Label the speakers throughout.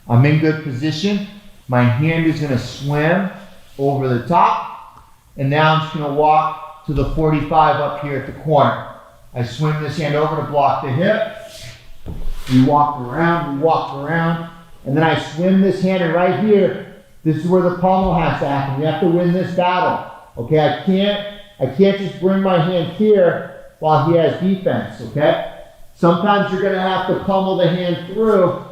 Speaker 1: I'm in good position. My hand is gonna swim over the top, and now I'm just gonna walk to the 45 up here at the corner. I swing this hand over to block the hip. We walk around, and then I swim this hand, and right here, this is where the pummel has to happen. We have to win this battle. Okay, I can't just bring my hand here while he has defense, okay? Sometimes you're gonna have to pummel the hand through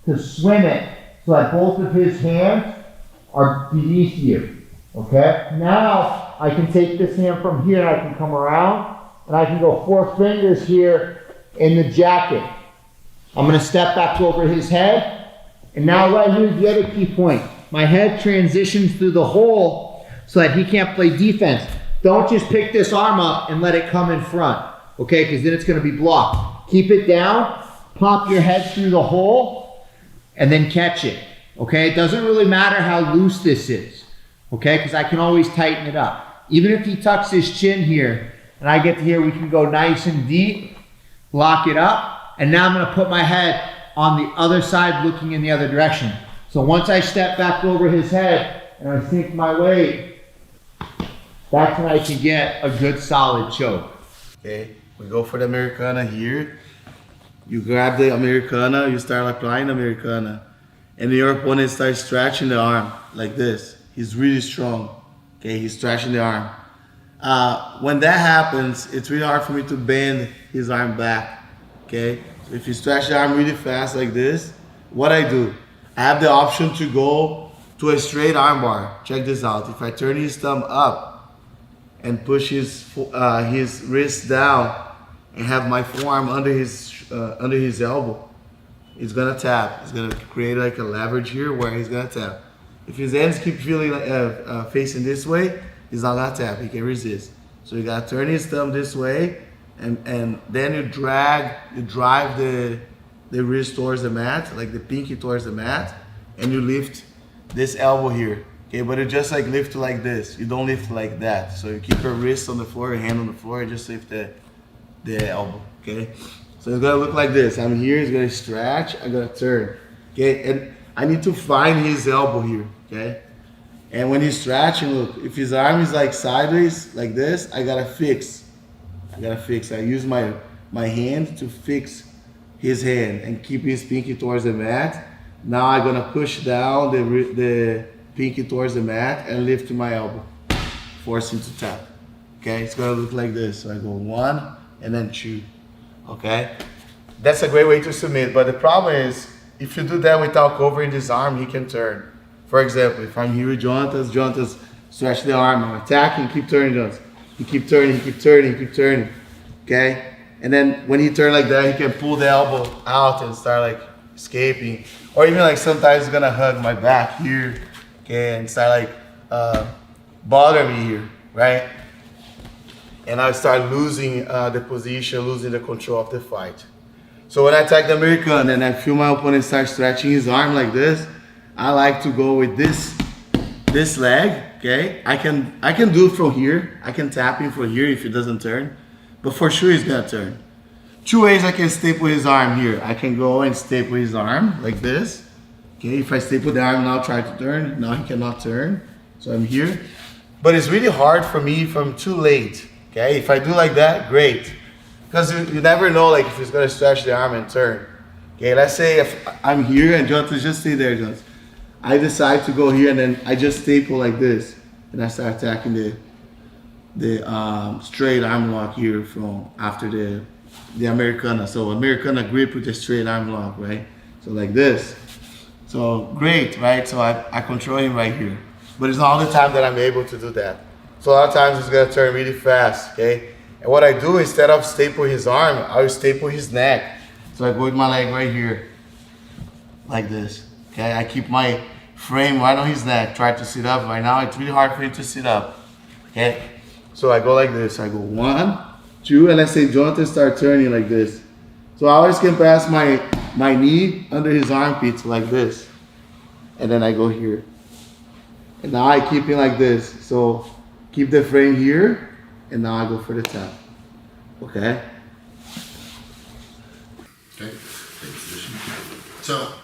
Speaker 1: to swim it so that both of his hands are beneath you, okay? Now, I can take this hand from here and I can come around and I can go 4 fingers here in the jacket. I'm gonna step back over his head, and now right here's the other key point. My head transitions through the hole so that he can't play defense. Don't just pick this arm up and let it come in front, okay? Because then it's gonna be blocked. Keep it down, pop your head through the hole, and then catch it, okay? It doesn't really matter how loose this is, okay? Because I can always tighten it up. Even if he tucks his chin here, and I get to here, we can go nice and deep, lock it up, and now I'm gonna put my head on the other side looking in the other direction. So once I step back over his head and I sink my weight, that's when I can get a good solid choke.
Speaker 2: Okay, we go for the Americana here. You grab the Americana, you start applying Americana, and your opponent starts stretching the arm like this. He's really strong. Okay, he's stretching the arm. When that happens, it's really hard for me to bend his arm back. Okay, so if you stretch the arm really fast like this, what I do, I have the option to go to a straight arm bar. Check this out. If I turn his thumb up and push his wrist down and have my forearm under his elbow, he's gonna tap. It's gonna create like a leverage here where he's gonna tap. If his hands keep feeling facing this way, he's not gonna tap. He can resist. So you gotta turn his thumb this way, and then you drive the wrist towards the mat, like the pinky towards the mat, and you lift this elbow here. Okay, but you just like lift like this. You don't lift like that. So you keep your wrist on the floor, your hand on the floor, and just lift the elbow. Okay, so it's gonna look like this. I'm here. It's gonna stretch. I'm gonna turn. Okay, and I need to find his elbow here. Okay, and when he's stretching, look, if his arm is like sideways like this, I gotta fix. I use my hand to fix his hand and keep his pinky towards the mat. Now I'm gonna push down the pinky towards the mat and lift my elbow, force him to tap. Okay, it's gonna look like this. So I go 1 and then 2. Okay, that's a great way to submit. But the problem is, if you do that without covering his arm, he can turn. For example, if I'm here with Jonathan's stretch the arm, I'm attacking, keep turning, Jonathan. He keep turning, okay? And then when he turn like that, he can pull the elbow out and start like escaping. Or even like sometimes he's gonna hug my back here, okay? And start like bother me here, right? And I start losing the position, losing the control of the fight. So when I attack the American and I feel my opponent start stretching his arm like this, I like to go with this leg. Okay, I can do it from here. I can tap him from here if he doesn't turn, but for sure he's gonna turn. 2 ways I can staple his arm here. I can go and staple his arm like this. Okay, if I staple the arm now, try to turn. Now he cannot turn, so I'm here. But it's really hard for me if I'm too late. Okay, if I do like that, great, because you never know like if he's gonna stretch the arm and turn. Okay, let's say if I'm here and Jonathan, just stay there, Jonathan. I decide to go here and then I just staple like this and I start attacking the straight arm lock here from after the Americana. So Americana grip with a straight arm lock, right? So like this. So great, right? So I control him right here. But it's not all the time that I'm able to do that. So a lot of times it's gonna turn really fast, okay? And what I do, instead of staple his arm, I will staple his neck. So I go with my leg right here, like this. Okay, I keep my frame right on his neck, try to sit up. Right now, it's really hard for him to sit up. Okay, so I go like this. I go 1, 2, and let's say Jonathan start turning like this. So I always can pass my knee under his armpit like this. And then I go here. And now I keep it like this. So keep the frame here, and now I go for the tap. Okay?
Speaker 3: Okay, take position. So,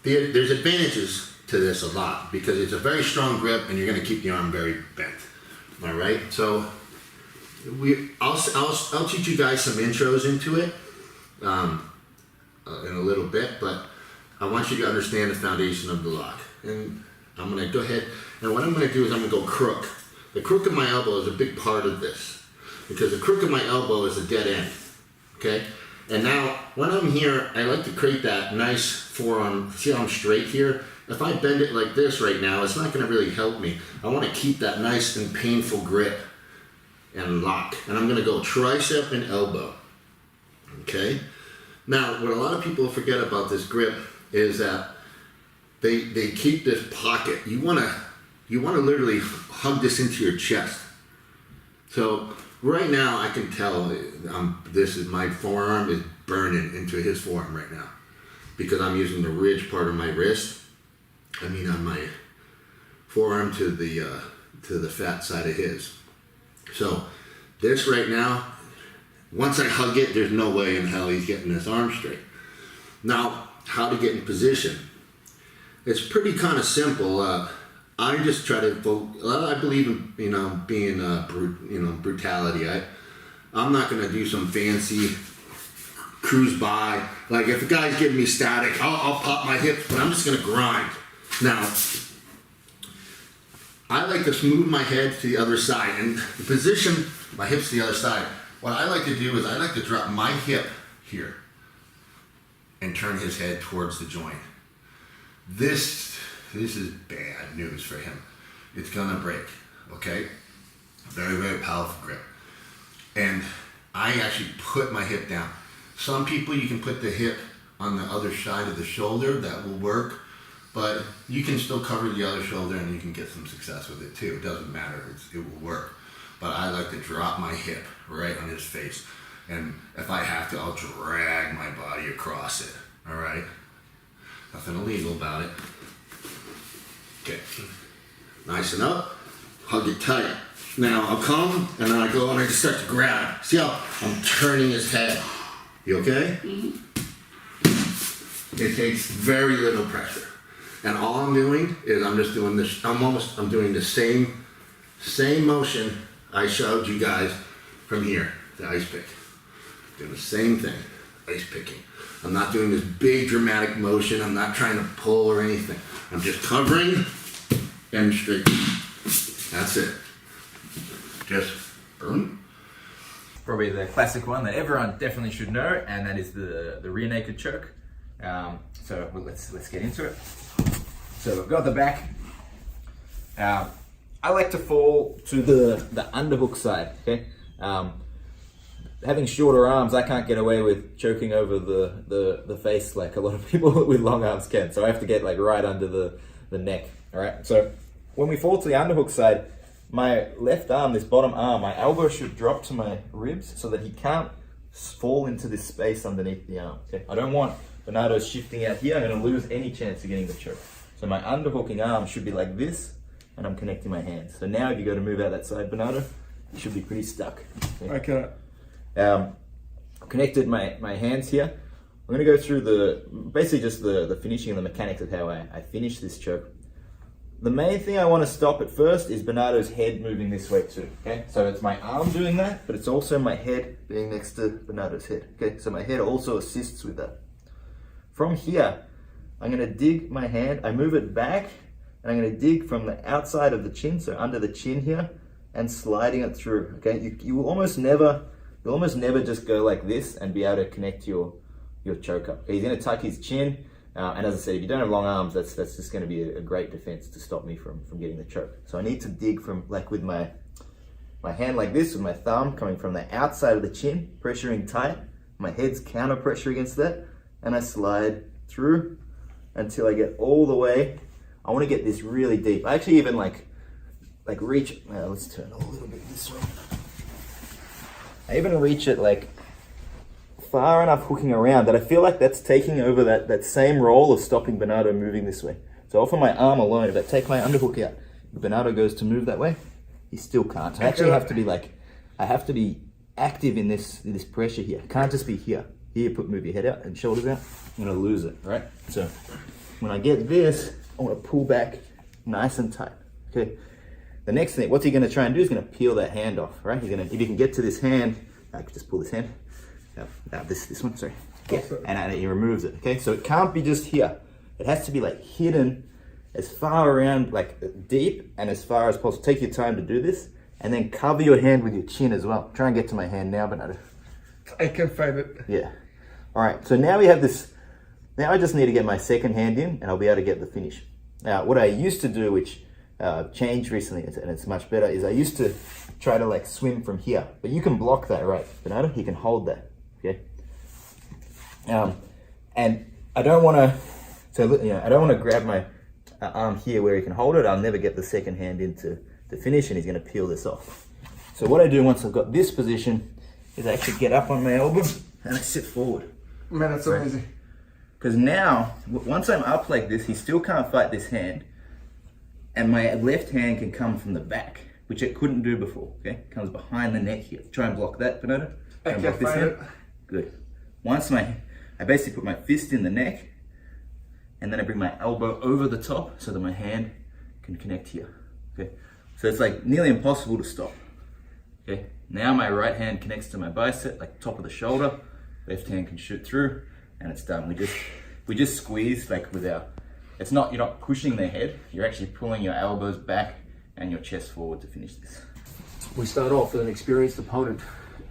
Speaker 3: there's advantages to this a lot because it's a very strong grip and you're going to keep the arm very bent. All right, so I'll teach you guys some intros into it in a little bit, but I want you to understand the foundation of the lock. And I'm going to go ahead, and what I'm going to do is I'm going to go crook. The crook of my elbow is a big part of this because the crook of my elbow is a dead end. Okay, and now when I'm here, I like to create that nice forearm. See how I'm straight here? If I bend it like this right now, it's not going to really help me. I want to keep that nice and painful grip and lock. And I'm going to go tricep and elbow. Okay? Now, what a lot of people forget about this grip is that they keep this pocket. You want to literally hug this into your chest. So right now, I can tell this is my forearm is burning into his forearm right now because I'm using the ridge part of my wrist. I mean, on my forearm to the fat side of his. So this right now, once I hug it, there's no way in hell he's getting this arm straight. Now, how to get in position? It's pretty kind of simple. I just try to. I believe in being brutality. I'm not gonna do some fancy cruise by. Like if a guy's giving me static, I'll pop my hips, but I'm just gonna grind. Now, I like to smooth my head to the other side and the position my hips to the other side. What I like to do is I like to drop my hip here and turn his head towards the joint. This is bad news for him. It's gonna break, okay? Very, very powerful grip. And I actually put my hip down. Some people you can put the hip on the other side of the shoulder, that will work. But you can still cover the other shoulder and you can get some success with it too. It doesn't matter, it will work. But I like to drop my hip right on his face. And if I have to, I'll drag my body across it, all right? Nothing illegal about it. Okay, nice and up, hug it tight. Now I'll come and then I go and I just start to grab. See how I'm turning his head? You okay? Mm-hmm. It takes very little pressure. And all I'm doing is I'm just doing this, I'm doing the same motion I showed you guys from here, the ice pick. Doing the same thing, ice picking. I'm not doing this big dramatic motion, I'm not trying to pull or anything. I'm just covering and straight. That's it. Just boom.
Speaker 4: Probably the classic one that everyone definitely should know, and that is the rear naked choke. So let's get into it. So we've got the back. I like to fall to the underhook side, okay? Having shorter arms, I can't get away with choking over the face like a lot of people with long arms can. So I have to get like right under the neck, all right? So when we fall to the underhook side, my left arm, this bottom arm, my elbow should drop to my ribs so that he can't fall into this space underneath the arm, okay? I don't want Bernardo shifting out here. I'm gonna lose any chance of getting the choke. So my underhooking arm should be like this, and I'm connecting my hands. So now if you go to move out that side, Bernardo, you should be pretty stuck.
Speaker 2: Okay.
Speaker 4: Connected my hands here. I'm gonna go through basically just the finishing and the mechanics of how I finish this choke. The main thing I want to stop at first is Bernardo's head moving this way too, okay? So it's my arm doing that, but it's also my head being next to Bernardo's head, okay? So my head also assists with that. From here, I'm gonna dig my hand, I move it back, and I'm gonna dig from the outside of the chin, so under the chin here, and sliding it through, okay? You will almost never just go like this and be able to connect your choke up. Okay? He's gonna tuck his chin, and as I said, if you don't have long arms, that's just gonna be a great defense to stop me from getting the choke. So I need to dig from, like with my hand like this, with my thumb coming from the outside of the chin, pressuring tight, my head's counter pressure against that, and I slide through until I get all the way. I want to get this really deep. I actually even like reach, let's turn a little bit this way. I even reach it like far enough hooking around that I feel like that's taking over that same role of stopping Bernardo moving this way. So off of my arm alone, if I take my underhook out, if Bernardo goes to move that way, he still can't. So I actually have to be I have to be active in this pressure here. I can't just be here. Here, move your head out and shoulders out. I'm gonna lose it, right? So when I get this, I want to pull back nice and tight. Okay. The next thing, what's he going to try and do is going to peel that hand off, right? He's going to, if he can get to this hand, I could just pull this hand. No, this one, sorry. Yeah, and he removes it. Okay, so it can't be just here. It has to be like hidden as far around, like deep and as far as possible. Take your time to do this, and then cover your hand with your chin as well. Try and get to my hand now, Bernardo.
Speaker 5: I can find it.
Speaker 4: Yeah. All right. So now we have this. Now I just need to get my second hand in, and I'll be able to get the finish. Now, what I used to do, which changed recently, and it's much better, is I used to try to like swim from here, but you can block that, right, Bernardo? You can hold that. Okay. And I don't want to. So I don't want to grab my arm here where he can hold it. I'll never get the second hand into the finish, and he's going to peel this off. So what I do once I've got this position is I actually get up on my elbow and I sit forward.
Speaker 5: Man, that's amazing.
Speaker 4: Because now, once I'm up like this, he still can't fight this hand, and my left hand can come from the back, which it couldn't do before. Okay, it comes behind the neck here. Try and block that, Bernardo.
Speaker 5: I can find it.
Speaker 4: Good. Once I basically put my fist in the neck, and then I bring my elbow over the top so that my hand can connect here. Okay, so it's like nearly impossible to stop. Okay, now my right hand connects to my bicep, like top of the shoulder. Left hand can shoot through, and it's done. We just squeeze like with our. It's not, you're not pushing the head. You're actually pulling your elbows back and your chest forward to finish this.
Speaker 6: We start off with an experienced opponent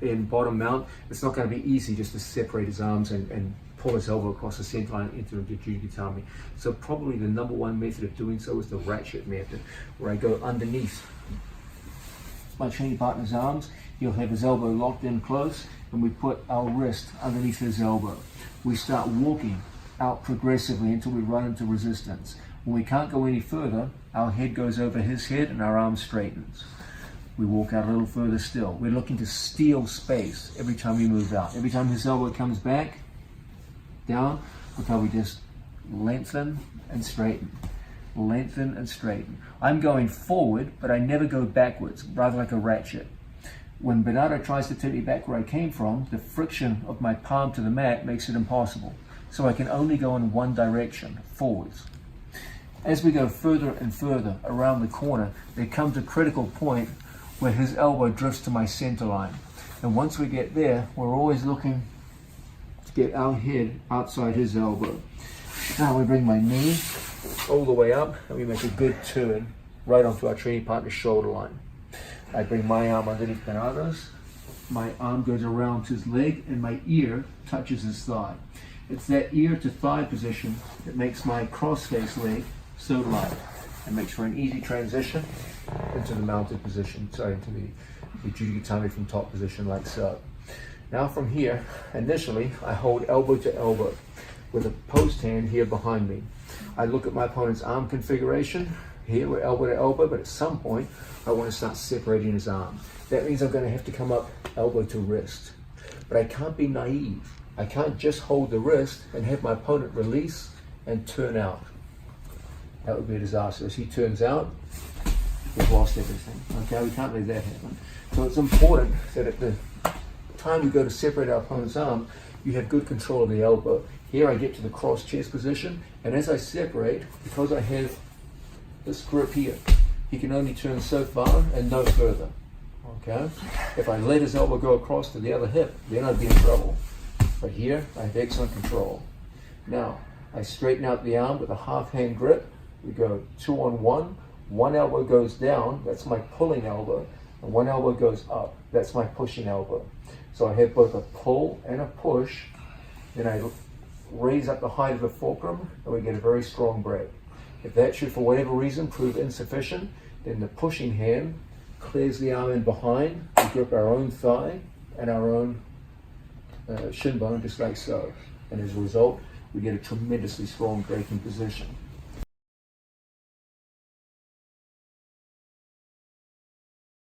Speaker 6: in bottom mount. It's not going to be easy just to separate his arms and pull his elbow across the center line into the Jiu-Jitsu. So probably the number one method of doing so is the ratchet method, where I go underneath my training partner's arms. He'll have his elbow locked in close, and we put our wrist underneath his elbow. We start walking out progressively until we run into resistance. When we can't go any further, our head goes over his head and our arm straightens. We walk out a little further still. We're looking to steal space every time we move out. Every time his elbow comes back, down, look how we just lengthen and straighten. Lengthen and straighten. I'm going forward, but I never go backwards, rather like a ratchet. When Bernardo tries to take me back where I came from, the friction of my palm to the mat makes it impossible. So I can only go in one direction, forwards. As we go further and further around the corner, there comes a critical point where his elbow drifts to my center line. And once we get there, we're always looking to get our head outside his elbow. Now we bring my knee all the way up, and we make a good turn right onto our training partner's shoulder line. I bring my arm underneath Bernardo's. My arm goes around his leg, and my ear touches his thigh. It's that ear to thigh position that makes my cross-face leg so light and makes for an easy transition into the mounted position, into the Jiu-Jitsu from top position like so. Now from here, initially, I hold elbow to elbow with a post hand here behind me. I look at my opponent's arm configuration. Here we're elbow to elbow, but at some point, I want to start separating his arm. That means I'm going to have to come up elbow to wrist. But I can't be naive. I can't just hold the wrist and have my opponent release and turn out. That would be a disaster. As he turns out, we've lost everything. Okay, we can't let that happen. So it's important that at the time we go to separate our opponent's arm, you have good control of the elbow. Here I get to the cross chest position, and as I separate, because I have this grip here, he can only turn so far and no further. Okay? If I let his elbow go across to the other hip, then I'd be in trouble. But here, I have excellent control. Now, I straighten out the arm with a half hand grip. We go 2-on-1. One elbow goes down, that's my pulling elbow, and one elbow goes up, that's my pushing elbow. So I have both a pull and a push, then I raise up the height of the fulcrum, and we get a very strong break. If that should, for whatever reason, prove insufficient, then the pushing hand clears the arm in behind, we grip our own thigh and our own shin bone, just like so. And as a result, we get a tremendously strong breaking position.